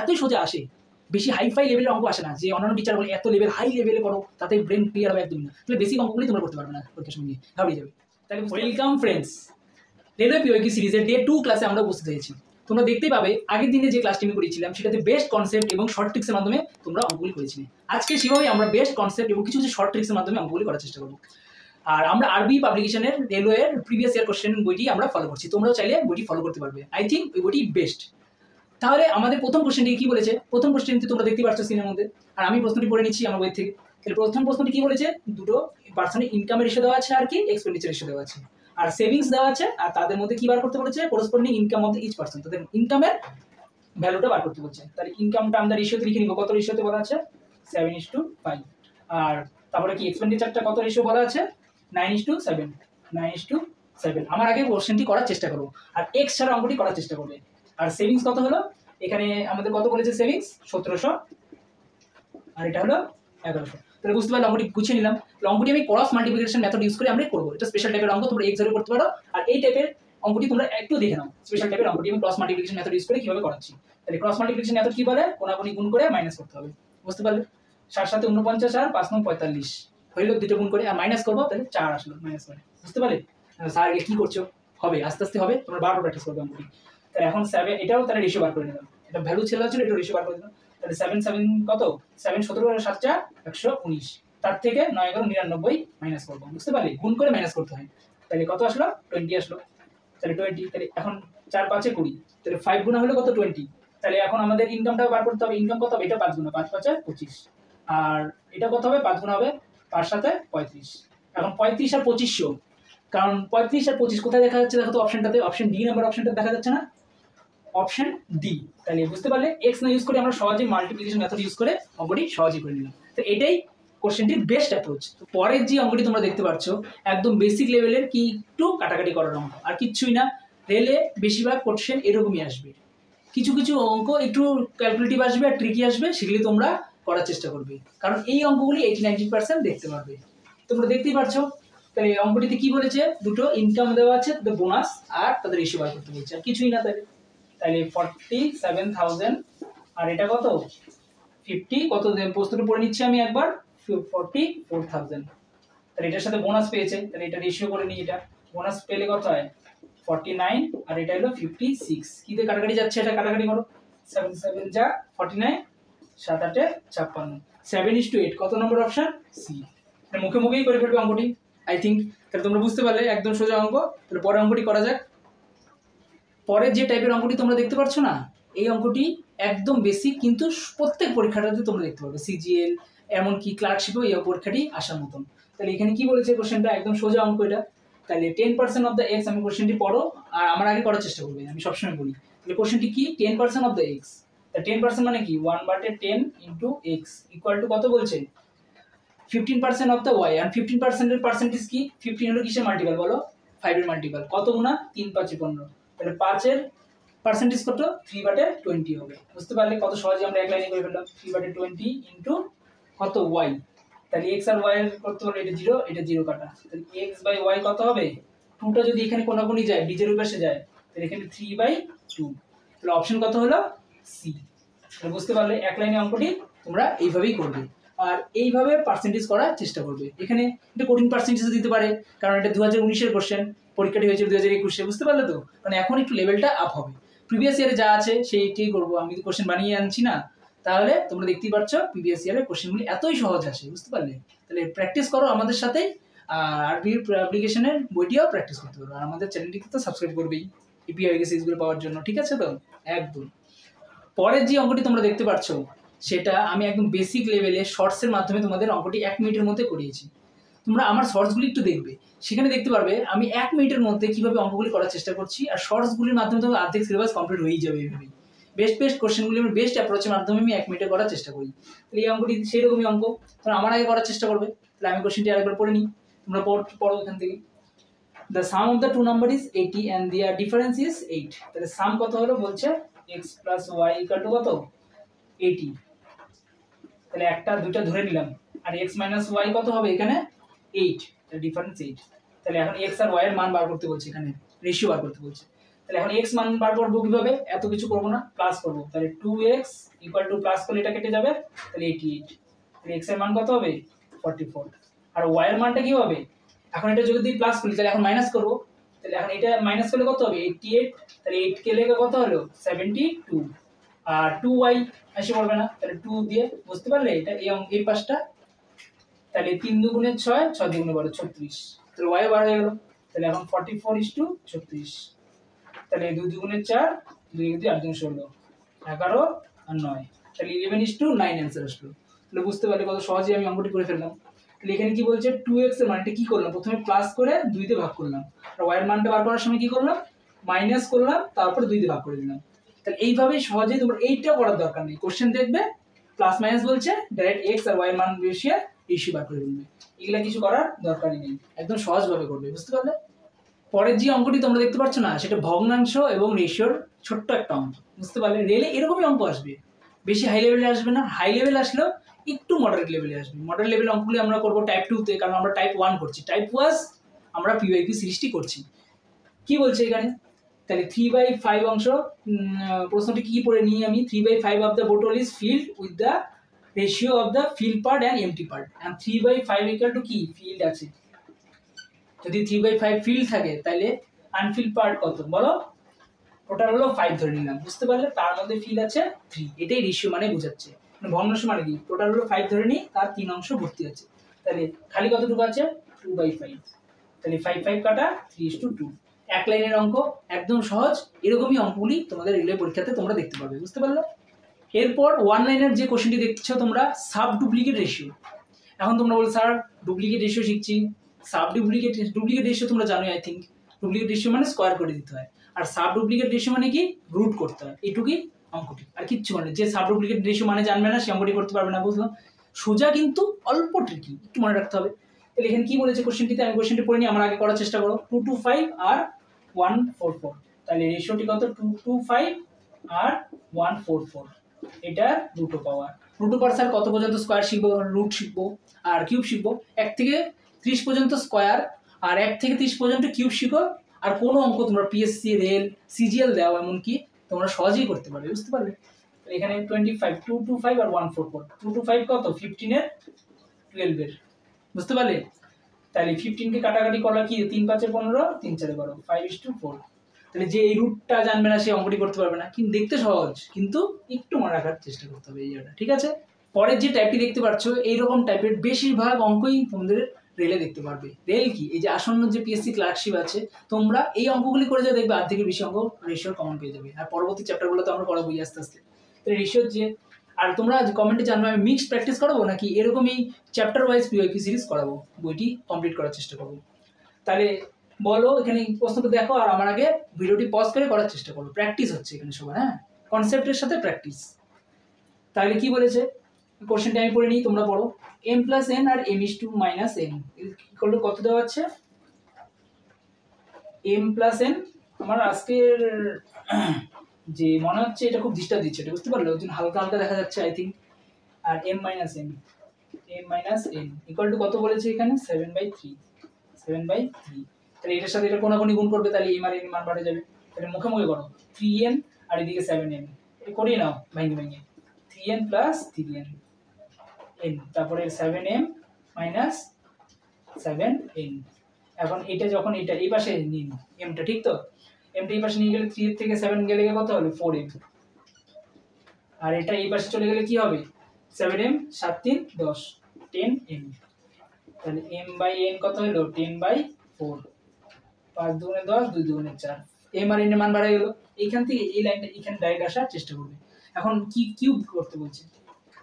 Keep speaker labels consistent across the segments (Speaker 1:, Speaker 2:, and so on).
Speaker 1: এতই সোজা আসে, বেশি হাইফাই লেভেলের অঙ্ক আসে না যে অন্যান্য টিচার বলে এত লেভেল হাই লেভেলে করো তাতে ব্রেন ক্লিয়ার হবে, একদম না। তাহলে বেসিক অঙ্কগুলি তোমরা করতে পারবে না, পরীক্ষার সময় ঘাবড়ে যাবে। তাহলে ওয়েলকাম ফ্রেন্ডস, রেলওয়ে পিওইকি সিরিজের ডে 2 ক্লাসে আমরা উপস্থিত হয়েছি। তোমরা দেখতেই পাবে আগের দিনে যে ক্লাসটি আমি করেছিলাম সেটাতে বেস্ট কনসেপ্ট এবং শর্ট ট্রিক্সের মাধ্যমে তোমরা অঙ্কগুলি করেছিলে। আজকে সেভাবেই আমরা বেস্ট কনসেপ্ট এবং কিছু কিছু শর্ট ট্রিক্সের মাধ্যমে অঙ্কগুলি করার চেষ্টা করবো। আর আমরা আরবি পাবলিকেশনের রেলওয়ের প্রিভিয়াস ইয়ার কোশ্চেন বইটি আমরা ফলো করছি, তোমরাও চাইলে বইটি ফলো করতে পারবে। আই থিঙ্ক ওই বইটি বেস্ট। তাহলে আমাদের প্রথম কোশ্চেনটি কি বলেছে? প্রথম কোশ্চেনটি তোমরা দেখতে পাচ্ছ স্ক্রিনের মধ্যে, আর আমি প্রশ্নটি পড়ে নিচ্ছি আমার বই থেকে। তাহলে প্রথম প্রশ্নটি কি বলেছে? দুটো পার্সনের ইনকামের রেশিও দেওয়া আছে আর কি এক্সপেন্ডিচার রেশিও দেওয়া আছে, আর সেভিংস দেওয়া আছে, আর তাদের মধ্যে কি বার করতে বলেছে? Corresponding income of each person, তাদের ইনকামের ভ্যালুটা বার করতে বলছে। তাহলে ইনকামটা আমরা রেশিওতে লিখে নিব। কত রেশিওতে বলা আছে? 7:5। আর তারপরে কি এক্সপেন্ডিচারটা কত রেশিও বলা আছে? 9:7। 9:7। আমার আগে কোশ্চেনটি করার চেষ্টা করবো, আর এক্স ছাড়া অঙ্কটি করার চেষ্টা করবে। আর সেভিংস কত হলো? এখানে আমাদের কত বলেছে সেভিংস? 1700, আর এটা হলো 1100। তাহলে বুঝতে পারলে অঙ্কটি গুছিয়ে নিলাম। অঙ্কটি আমি ক্রস মাল্টিপ্লিকেশন মেথড ইউজ করে আমরা করবো। এটা স্পেশাল টাইপের অঙ্ক, তোমরা এক্সামে করতে পারো। আর এই টাইপের অঙ্কটি তোমরা একটু দেখে নাও, স্পেশাল টাইপের অঙ্কটি আমি ক্রস মাল্টিপ্লিকেশন মেথড ইউজ করে কিভাবে করাচ্ছি। তাহলে ক্রস মাল্টিপ্লিকেশন মেথড কি বলে? কোনাকুনি গুণ করে মাইনাস করতে হবে, বুঝতে পারলে? 7 7 49 আর 5 9 45 হইলো, দুটো গুণ করে আর মাইনাস করবো, তাহলে 4 আসলো মাইনাস করে, বুঝতে পারলে? স্যার এ কি করছো? হবে, আস্তে আস্তে হবে, তোমরা বারবার প্র্যাকটিস করবে অঙ্কটি। তাহলে এখন 7 এটাও তাহলে রেশিও বার করে নিলাম, এটা ভ্যালু ছিল এটা রেশিও বার করে দিলাম। তাহলে 7 7 কত? 7 17 আর 7 4 119, তার থেকে 9 11 99 মাইনাস করবো, বুঝতে পারলে? গুণ করে মাইনাস করতে হয়। তাহলে কত আসলো? 20 আসলো। তাহলে 20, তাহলে এখন 4 5 20, তাহলে 5 গুণা হলো কত? 20। তাহলে এখন আমাদের ইনকামটা বার করতে হবে। ইনকাম কত হবে? এটা 5 গুণা 5 5 25, আর এটা কত হবে? 5 গুণা হবে 5 7 35। এখন 35 আর 2500, কারণ 35 আর 25 কোথায় দেখা যাচ্ছে? দেখো তো অপশনটাতে, অপশন ডি নাম্বার অপশনটা দেখা যাচ্ছে না? Option D. তাহলে বুঝতে পারলে এক্স না ইউজ করে আমরা সহজেই মাল্টিপ্লিকেশন মেথড ইউজ করে অঙ্কটি সহজেই করে নিলাম। তো এটাই কোশ্চেনটির বেস্ট অ্যাপ্রোচ। তো পরের যে অঙ্কটি তোমরা দেখতে পাচ্ছ একদম বেসিক লেভেলের, কি একটু কাটাকাটি করার অঙ্ক, আর কিচ্ছুই না। রেলে বেশিরভাগ কোশ্চেন এরকমই আসবে, কিছু কিছু অঙ্ক একটু ক্যালকুলেটিভ আসবে আর ট্রিকি আসবে, সেগুলি তোমরা করার চেষ্টা করবে, কারণ এই অঙ্কগুলি 80-90% দেখতে পারবে। তোমরা দেখতেই পাচ্ছ। তাহলে অঙ্কটিতে কি বলেছে? দুটো ইনকাম দেওয়া আছে, তাদের বোনাস আর তাদের রেশিও বার করতে বলছে, আর কিছুই না। তাহলে 47,000 আর এটা কত? 50, কত? প্রশ্নটা পড়ে নিচ্ছি আমি একবার। 44,000। তাহলে এটার সাথে বোনাস পেয়েছে, তাহলে এটা রেশিও করে নিই। এটা বোনাস পেলে কত হয়? 49, আর এটা হলো 56। কি দিয়ে কাটাকাটি যাচ্ছে? এটা কাটাকাটি করো। 7 7 যা 49, 7 8 56, 7:8। কত নম্বর অপশন? সি। মুখে মুখেই করে ফেলবে অঙ্কটি, আই থিঙ্ক। তাহলে তোমরা বুঝতে পারলে একদম সোজা অঙ্ক। তাহলে পরে অঙ্কটি করা যাক। পরের যে টাইপের অঙ্কটি তোমরা দেখতে পাচ্ছ না, এই অঙ্কটি একদম বেসিক, কিন্তু প্রত্যেক পরীক্ষাটাতে তোমরা দেখতে পাবে, সিজিএল এমনকি ক্লার্কশিপেও এই পরীক্ষাটি আসার মতন। তাহলে এখানে কি বলেছে? কোশ্চেনটা একদম সোজা অঙ্ক এটা। তাহলে 10% অফ দ্য এক্স, আমি কোশ্চেনটি পড়ো আর আমার আগে করার চেষ্টা করবে, আমি সবসময় বলি। তাহলে কোশ্চেনটি কি? 10% অফ দ্য এক্স। তা 10% মানে কি? 1/10 ইন্টু এক্স ইকুয়াল টু কত বলছে? 15% অফ দ্য ওয়াই। আর 15% এর পার্সেন্টেজ কি? 15 হলো কিসের মাল্টিপল বলো? 5 এর মাল্টিপল। কত গুণা? 3 5 15। তাহলে 5 এর পার্সেন্টেজ কত? 3/20 হবে, বুঝতে পারলে? কত সহজে আমরা এক লাইনে করে ফেললাম। 3/20 ইন্টু কত? ওয়াই। তাহলে এক্স আর ওয়াই এর করতে হলো এটা 0, এটা 0 কাটা। তাহলে এক্স বাই ওয়াই কত হবে? 2টা যদি এখানে কোনাকুনি যায়, ডিজের পাশে যায়, তাহলে এখানে 3/2। তাহলে অপশন কত হলো? সি। তাহলে বুঝতে পারলে এক লাইনে অঙ্কটি তোমরা এইভাবেই করবে, আর এইভাবে পার্সেন্টেজ করার চেষ্টা করবে। এখানে এটা কঠিন পার্সেন্টেজ দিতে পারে, কারণ এটা 2019-এর কোশ্চেন, পরীক্ষাটি হয়েছে 2021-এ, বুঝতে পারলে তো? মানে এখন একটু লেভেলটা আপ হবে। প্রিভিয়াস ইয়ারে যা আছে সেইটাই করবো, আমি তো কোশ্চেন বানিয়ে আনছি না। তাহলে তোমরা দেখতেই পাচ্ছ প্রিভিয়াস ইয়ারের কোশ্চেনগুলি এতই সহজ আসে, বুঝতে পারলে? তাহলে প্র্যাকটিস করো আমাদের সাথেই, আর আরবির অ্যাপ্লিকেশনের বইটিও প্র্যাকটিস করতে পারো। আর আমাদের চ্যানেলটিকে তো সাবস্ক্রাইব করবেই ইপিআইকে সিরিজগুলো পাওয়ার জন্য, ঠিক আছে তো? একদম। পরের যে অঙ্কটি তোমরা দেখতে পাচ্ছ সেটা আমি একদম বেসিক লেভেলে শর্টসের মাধ্যমে তোমাদের অঙ্কটি 1 মিনিটের মধ্যে করিয়েছি। তোমরা আমার শর্টসগুলি একটু দেখবে, সেখানে দেখতে পারবে আমি 1 মিনিটের মধ্যে কীভাবে অঙ্কগুলি করার চেষ্টা করছি, আর শর্টসগুলির মাধ্যমে তোমার অর্ধেক সিলেবাস কমপ্লিট হয়েই যাবে। এইভাবেই বেস্ট কোশ্চেনগুলি আমি বেস্ট অ্যাপ্রোচের মাধ্যমে আমি 1 মিনিটে করার চেষ্টা করি। তাহলে এই অঙ্কটি সেই রকমই অঙ্ক, তোমরা আমার আগে করার চেষ্টা করবে। তাহলে আমি কোশ্চেনটি আরেকবার পড়ে নিই, তোমরা পড়ো এখান থেকে। The sum of the two number is 80 and their difference is 8. তাহলে সাম কত হলো? বলছে x plus y equal to কত? 80। তাহলে একটা দুইটা ধরে নিলাম, আর x minus y কত হবে? এখানে 8, তাহলে ডিফারেন্স 8। তাহলে এখন x আর y এর মান বার করতে বলছে, এখানে রেশিও বার করতে বলছে। তাহলে এখন এক্স মান বার করবো কিভাবে, এত কিছু করবো না, প্লাস করবো, তাহলে 2x ইকুয়াল টু প্লাস করলে এটা কেটে যাবে, তাহলে 88, তাহলে এক্স এর মান কত হবে 44, আর ওয়াই এর মানটা কি হবে, এখন এটা যদি প্লাস করি তাহলে এখন মাইনাস করবো, তাহলে এখন এটা মাইনাস করলে কত হবে 88, তাহলে 8 কে লেগে কত হলো 72, আর 2y আসে পড়বে না, তাহলে 2 দিয়ে বুঝতে পারলে এটা এই পাশটা, তাহলে 3 দুগুণে 6, 6 দুগুণে 12, 36, তাহলে y বার হয়ে গেল, তাহলে এখন 44:36, তাহলে 2 দুগুণে 4, 2 2 8 দুগুণে 16, 11 আর 9, তাহলে 11:9 অ্যান্সার আসলো। তাহলে বুঝতে পারলে কত সহজে আমি অঙ্কটি করে ফেললাম। তাহলে এখানে কি বলছে 2x এর মানটা কি করলাম, প্রথমে প্লাস করে 2 তে ভাগ করলাম, আর y এর মানটা বার করার সময় কি করলাম মাইনাস করলাম, তারপর 2 তে ভাগ করে দিলাম। তাহলে এইভাবে সহজেই তোমরা এইটা করার দরকার নেই, কোশ্চেন দেখবে প্লাস মাইনাস বলছে ডাইরেক্ট x আর y এর মান বসিয়ে রেশিও বার করে ফেলবে, এগুলা কিছু করার দরকারই নেই, একদম সহজভাবে করবে, বুঝতে পারলে। পরের যে অঙ্কটি তোমরা দেখতে পাচ্ছ না, সেটা ভগ্নাংশ এবং রেশিওর ছোট্ট একটা অঙ্ক, বুঝতে পারলে। রেলে এরকমই অঙ্ক আসবে, বেশি হাই লেভেলে আসবে না, হাই লেভেল আসলেও একটু মডারেট লেভেলে আসবে। মডারেট লেভেলের অঙ্কগুলি আমরা করবো টাইপ 2 তে, কারণ আমরা টাইপ 1 করছি, টাইপ 1 আমরা পিওয়াইকিউ সিরিজটি করছি। কি বলছে এখানে, তাহলে 3/5 অংশ, প্রশ্নটি কি পড়ে নিই আমি, 3/5 of the bottle is filled with the ratio of the filled part and empty part, and 3/5 equal to কি ফিল্ড আছে, যদি 3/5 ফিল্ড থাকে তাহলে আনফিল্ড পার্ট কত বলো, টোটাল হলো 5 ধরে নিলাম, বুঝতে পারলে, তার মধ্যে ফিল্ড আছে 3, এটাই রেশিও মানে বোঝাচ্ছে, মানে ভগ্নাংশ মানে কি, টোটাল হলো 5 ধরে নিই, তার 3 অংশ ভর্তি আছে, তাহলে খালি কতটুকু আছে 2/5, তাহলে 5 5 কাটা 3:2, এক লাইনের অঙ্ক, একদম সহজ। এরকমই অঙ্কগুলি তোমাদের রেলওয়ে পরীক্ষাতে তোমরা দেখতে পাবে, বুঝতে পারলে। এরপর ওয়ান লাইনের যে কোশ্চেনটি দেখছো তোমরা, সাব ডুপ্লিকেট রেশিও। এখন তোমরা বলো স্যার ডুপ্লিকেট রেশিও শিখছি, সাব ডুপ্লিকেট রেশিও তোমরা জানোই আই থিঙ্ক, ডুপ্লিকেট রেশিও মানে স্কোয়ার করে দিতে হয়, আর সাব ডুপ্লিকেট রেশিও মানে কি রুট করতে হয়, এটুকুই অঙ্কটি, আর কিচ্ছু মানে। যে সাব ডুপ্লিকেট রেশিও মানে জানবে না সে অঙ্কটি করতে পারবে না, বুঝলাম। সোজা কিন্তু অল্প ট্রিকি, একটু মনে রাখতে হবে। তাহলে এখানে কি বলেছে কোশ্চেনটিতে, আমি কোশ্চেনটি পড়ে নিই, আমার আগে করার চেষ্টা করো। 225 আর 144, তাহলে রেশিওটি কত 225 আর 144, এটা রুট পাওয়ার, রুট পাওয়ার কত পর্যন্ত স্কোয়ার শিখবো, রুট শিখবো আর কিউব শিখবো, 1 থেকে 30 পর্যন্ত স্কোয়ার আর 1 থেকে 30 পর্যন্ত কিউব শিখো, আর কোনো অঙ্ক তোমরা পিএসসি রেল সিজিএল দাও এমনকি তোমরা সহজেই করতে পারবে, বুঝতে পারবে। এখানে 25 225 আর 144, 225 কত 15 এর 12 এর, বুঝতে পারলে। তাহলে 15 কে কাটাকাটি করা কি 3 5 15, 3 4 12, 5:4, তাহলে যে এই রুটটা জানবে না সে অঙ্কটি করতে পারবে না, কিন্তু দেখতে সহজ, কিন্তু একটু মনে রাখার চেষ্টা করতে হবে এই জায়গাটা, ঠিক আছে। পরের যে টাইপটি দেখতে পাচ্ছ, এইরকম টাইপের বেশিরভাগ অঙ্কই তোমাদের রেলে দেখতে পারবে। রেল কি, এই যে আসন্ন যে পিএসসি ক্লার্কশিপ আছে, তোমরা এই অঙ্কগুলি করে যা দেখবে আর্ধেকের বেশি অঙ্ক রেশিওর কমন পেয়ে যাবে, আর পরবর্তী চ্যাপ্টারগুলোতে আমরা করাবোই আস্তে আস্তে। তাহলে রেশিওর যে, আর তোমরা কমেন্টে জানবে আমি মিক্সড প্র্যাকটিস করাবো নাকি এরকমই চ্যাপ্টার ওয়াইজ পিওয়াইকিউ সিরিজ করাবো, বইটি কমপ্লিট করার চেষ্টা করবো। তাহলে বলো এখানে প্রশ্নটা দেখো, আর আমার আগে ভিডিওটি পজ করে করার চেষ্টা করো, প্র্যাকটিস হচ্ছে এখানে সবার, হ্যাঁ, কনসেপ্টের সাথে প্র্যাকটিস। তাহলে কি বলেছে কোশ্চেনটা আমি পড়ে নিই, তোমরা পড়ো। m + n আর m⁻n করলে কত দেওয়া আছে, m + n, আমার আজকের যে মনে হচ্ছে এটা খুব ডিস্টার্ব দিচ্ছে, এটা বুঝতে পারলে, ওই জন্য হালকা হালকা দেখা যাচ্ছে আই থিঙ্ক। আর m - n ইকুয়াল টু কত বলেছে এখানে 7/3, তাহলে এটার সাথে এটা কোনাকুনি গুণ করবে, তাহলে m আর n মান বাড়ে যাবে, তাহলে মুখে মুখে করো 3n আর এদিকে 7n, এটা করিয়ে নাও ভেঙে ভেঙে, 3n + 3n, তারপরে 7m - 7n। এখন এটা যখন এটা এই পাশে নিন mটা, ঠিক তো, mটা এই পাশে নিয়ে গেলে 3 এর থেকে 7 গেলে কত হবে 4m, আর এটা এই পাশে চলে গেলে কি হবে 7m 7 3 10, 10m, তাহলে m/n কত হলো 10/4, 5 দুগুণে 10, 2 দুগুণে 4, m আর n এর মান বাড়ে গেল। এইখান থেকে এই লাইনটা এখানে ডাইরেক্ট আসার চেষ্টা করবে। এখন কি কিউব করতে বলছে,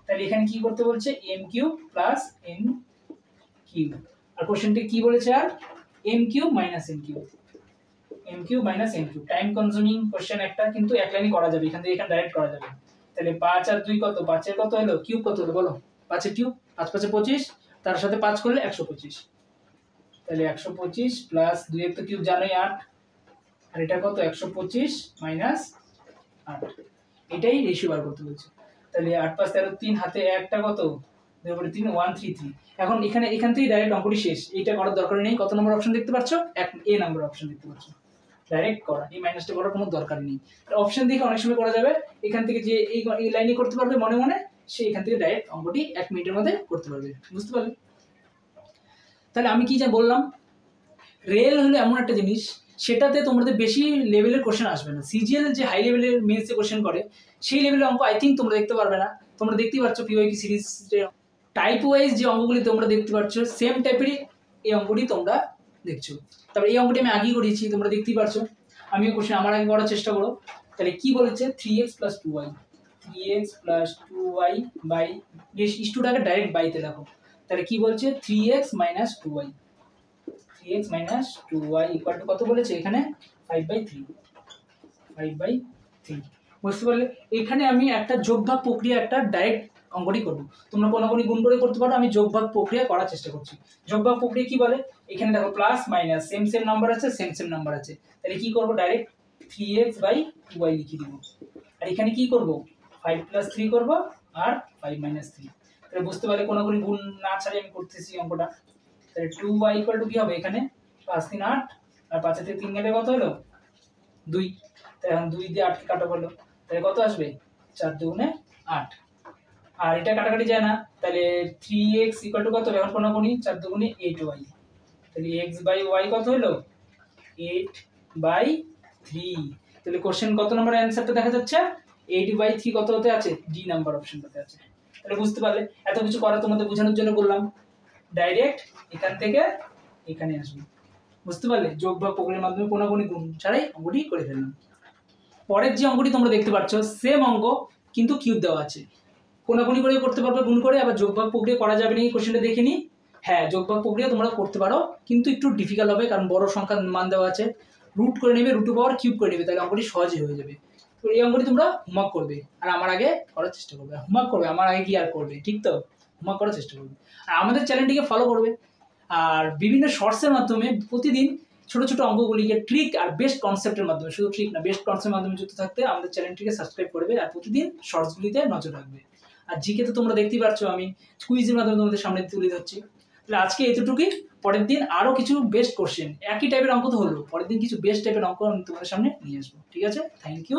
Speaker 1: তাহলে এখানে কি করতে বলছে m³ + n³, আর কোশ্চেনটি কি বলেছে, আর m³ - n³, time consuming question একটা, কিন্তু এক লাইনে করা যাবে, এখান থেকে এখানে ডাইরেক্ট করা যাবে। তাহলে 5 আর 2 কত, 5 এর কত হলো কিউব, কত হলো বলো, 5 এর কিউব, 5 5 25, তার সাথে 5 করলে 125, তাহলে 125 প্লাস 2 এর তো কিউব জানোই 8, আর এটা কত 125 - 8, এটাই রেশিও বার করতে বলছে। তাহলে 8 5 13, 3 হাতে একটা কত 2 করে 3 133। এখন এখান থেকে ডাইরেক্ট অঙ্কটি শেষ, এইটা করার দরকার নেই। কত নম্বর অপশন দেখতে পাচ্ছ, এ নাম্বার অপশন দেখতে পাচ্ছ, ডাইরেক্ট করা, এই মাইনাসটা করার কোনো দরকার নেই। অপশন দেখে অনেক সময় করা যাবে, এখান থেকে যে এই লাইনে করতে পারবে মনে মনে, সে এখান থেকে ডাইরেক্ট অঙ্কটি 1 মিনিটের মধ্যে করতে পারবে। বুঝতে পারলে? তাহলে আমি কি যা বললাম, রেল হলো এমন একটা জিনিস, সেটাতে তোমাদের বেশি লেভেলের কোশ্চেন আসবে না। সিজিএল যে হাই লেভেলের মেন্সে কোশ্চেন করে, সেই লেভেলের অঙ্ক আই থিঙ্ক তোমরা দেখতে পারবে না। তোমরা দেখতেই পাচ্ছ পিওয়াইকিউ সিরিজ যে টাইপ ওয়াইজ যে অঙ্কগুলি তোমরা দেখতে পাচ্ছ, সেম টাইপেরই এই অঙ্কটি তোমরা দেখছো। তারপরে এই অঙ্কটি আমি আগেই করিয়েছি, তোমরা দেখতেই পারছো। আমিও কোশ্চেন আমার আগে করার চেষ্টা করো। তাহলে কি বলেছে, 3x + 2y, 3x + 2y by, ইস্টুটাকে direct বাইতে দেখো। তাহলে কি বলছে, 3x - 2y, 3x - 2y equal to কত বলেছে এখানে, 5/3, 5/3। বুঝতে পারলে? এখানে আমি একটা যোগভাগ প্রক্রিয়া, একটা ডাইরেক্ট অঙ্কটি করবো। তোমরা কোনাকুনি গুণ করে করতে পারো, আমি যোগভাগ প্রক্রিয়া করার চেষ্টা করছি। যোগভাগ প্রক্রিয়া কি বলে, এখানে দেখো plus minus same same number আছে, সেম সেম নাম্বার আছে। তাহলে কি করবো, ডাইরেক্ট 3x/2y লিখে দিব। আর এখানে কি করব, 5 + 3 করব আর 5 - 3। তাহলে বুঝতে পারলে কোনাকুনি গুণ না ছাড়ে আমি করতেছি অঙ্কটা। তাহলে 2y = কি হবে, এখানে 5 × 3 = 8, আর 5 থেকে 3 গেলে কত হলো, 2। তাহলে এখন 2 দিয়ে 8 কে কাটা হলো, তাহলে কত আসবে, 4 × 2 = 8। আর এটা কাটাকাটি যায় না, তাহলে 3x = কত, এখন কোনাকুনি 4 × 2 = 8y। তাহলে x/y কত হলো, 8/3। তাহলে কোশ্চেন কত নম্বর অ্যানসারটা দেখা যাচ্ছে, 8/3 কত হতে আছে, ডি নাম্বার অপশনটাতে আছে। তাহলে বুঝতে পারলে, এত কিছু করা তোমাদের বোঝানোর জন্য বললাম। ডাইরেক্ট এখান থেকে এখানে আসবে। বুঝতে পারলে, যোগ বা প্রক্রিয়ার মাধ্যমে কোনাকুনি গুণ ছাড়াই অঙ্কটি করে ফেললাম। পরের যে অঙ্কটি তোমরা দেখতে পাচ্ছ, সেম অঙ্ক কিন্তু কিউব দেওয়া আছে। কোনাকুনি করে করতে পারবে গুণ করে, আবার যোগ ভাগ প্রক্রিয়া করা যাবে নাকি কোশ্চেনটা দেখে নি। হ্যাঁ, যোগ ভাগ প্রক্রিয়া তোমরা করতে পারো, কিন্তু একটু ডিফিকাল্ট হবে, কারণ বড় সংখ্যার মান দেওয়া আছে। রুট করে নেবে, √2 কিউব করে নেবে, তাহলে অঙ্কটি সহজে হয়ে যাবে। তো এই অঙ্কটি তোমরা হোমওয়ার্ক করবে, আর আমার আগে করার চেষ্টা করবে। হোমওয়ার্ক করবে, আমার আগে কি আর করবে, ঠিক তো? হোমওয়ার্ক করার চেষ্টা করবে, আর আমাদের চ্যানেলটিকে ফলো করবে। আর বিভিন্ন শর্টসের মাধ্যমে প্রতিদিন ছোট ছোট অঙ্কগুলিকে ট্রিক আর বেস্ট কনসেপ্টের মাধ্যমে, শুধু ট্রিক না, বেস্ট কনসেপ্টের মাধ্যমে যুক্ত থাকতে আমাদের চ্যানেলটিকে সাবস্ক্রাইব করবে, আর প্রতিদিন শর্টসগুলিতে নজর রাখবে। আর জিকে তো তোমরা দেখতেই পাচ্ছ, আমি কুইজের মাধ্যমে তোমাদের সামনে তুলে ধরছি। তাহলে আজকে এতটুকুই। পরের দিন আরও কিছু বেস্ট কোশ্চেন, একই টাইপের অঙ্ক তো হলো, পরের দিন কিছু বেস্ট টাইপের অঙ্ক আমি তোমাদের সামনে নিয়ে আসবো। ঠিক আছে, থ্যাংক ইউ।